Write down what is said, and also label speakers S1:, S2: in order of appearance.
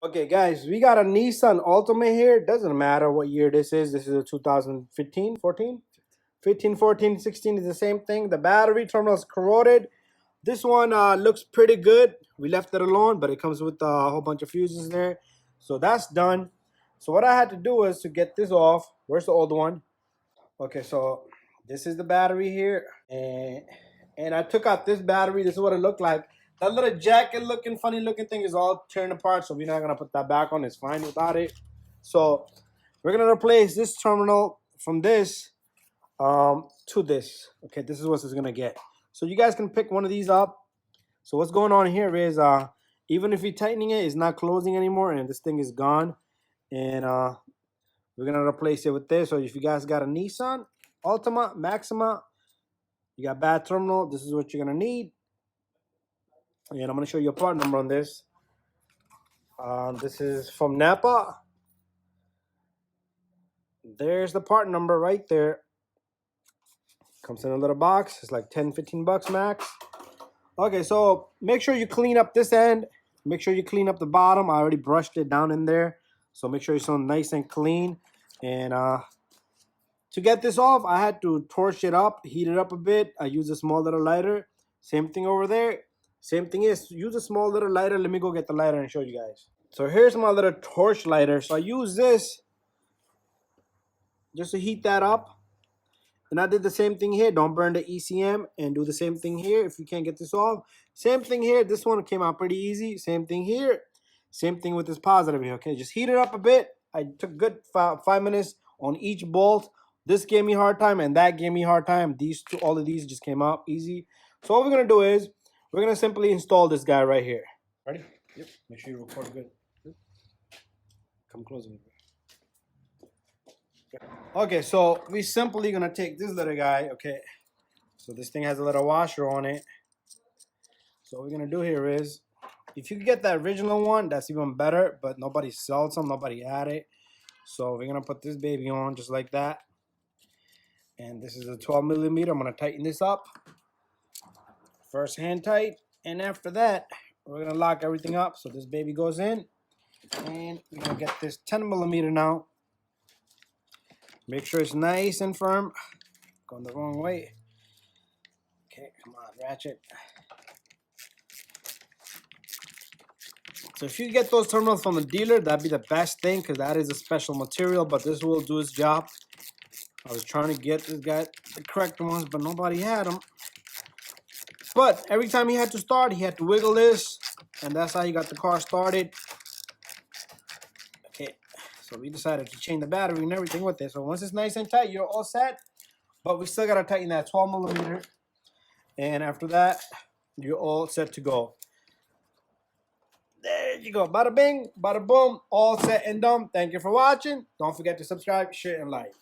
S1: Okay, guys, we got a Nissan Altima here. Doesn't matter what year this is. This is a 2015, 14? 15, 14, 16 is the same thing. The battery terminal is corroded. This one looks pretty good. We left it alone, but it comes with a whole bunch of fuses there. So that's done. So what I had to do is to get this off. Where's the old one? Okay, so this is the battery here. And I took out this battery. This is what it looked like. That little jacket looking, funny looking thing is all torn apart. So we're not going to put that back on. It's fine without it. So we're going to replace this terminal from this to this. Okay, this is what it's going to get. So you guys can pick one of these up. So what's going on here is even if you're tightening it, it's not closing anymore. And this thing is gone. And we're going to replace it with this. So if you guys got a Nissan Altima, Maxima, you got bad terminal, this is what you're going to need. And I'm going to show you a part number on this. This is from Napa. There's the part number right there. Comes in a little box. It's like 10, 15 bucks max. Okay, so make sure you clean up this end. Make sure you clean up the bottom. I already brushed it down in there. So make sure it's so nice and clean. And to get this off, I had to torch it up, heat it up a bit. I used a small little lighter. Same thing over there. Same thing is, use a small little lighter. Let me go get the lighter and show you guys. So here's my little torch lighter. So I use this just to heat that up. And I did the same thing here. Don't burn the ECM, and do the same thing here if you can't get this off. Same thing here. This one came out pretty easy. Same thing here. Same thing with this positive here. Okay, just heat it up a bit. I took good 5 minutes on each bolt. This gave me a hard time, and that gave me a hard time. These two, all of these just came out easy. So what we're gonna do is we're gonna simply install this guy right here. Ready? Yep. Make sure you record good. Come closer. Okay, so we simply gonna take this little guy. Okay, so this thing has a little washer on it. So what we're gonna do here is, if you get that original one, that's even better. But nobody sells them. Nobody had it. So we're gonna put this baby on just like that. And this is a 12 millimeter. I'm gonna tighten this up. First hand tight, and after that, we're gonna lock everything up. So this baby goes in, and we're gonna get this 10 millimeter now. Make sure it's nice and firm. Going the wrong way. Okay, come on, ratchet. So if you get those terminals from the dealer, that'd be the best thing, because that is a special material, but this will do its job. I was trying to get this guy the correct ones, but nobody had them. But every time he had to start, he had to wiggle this, and that's how he got the car started. Okay, so we decided to change the battery and everything with it. So once it's nice and tight, you're all set. But we still got to tighten that 12 millimeter. And after that, you're all set to go. There you go. Bada bing, bada boom, all set and done. Thank you for watching. Don't forget to subscribe, share, and like.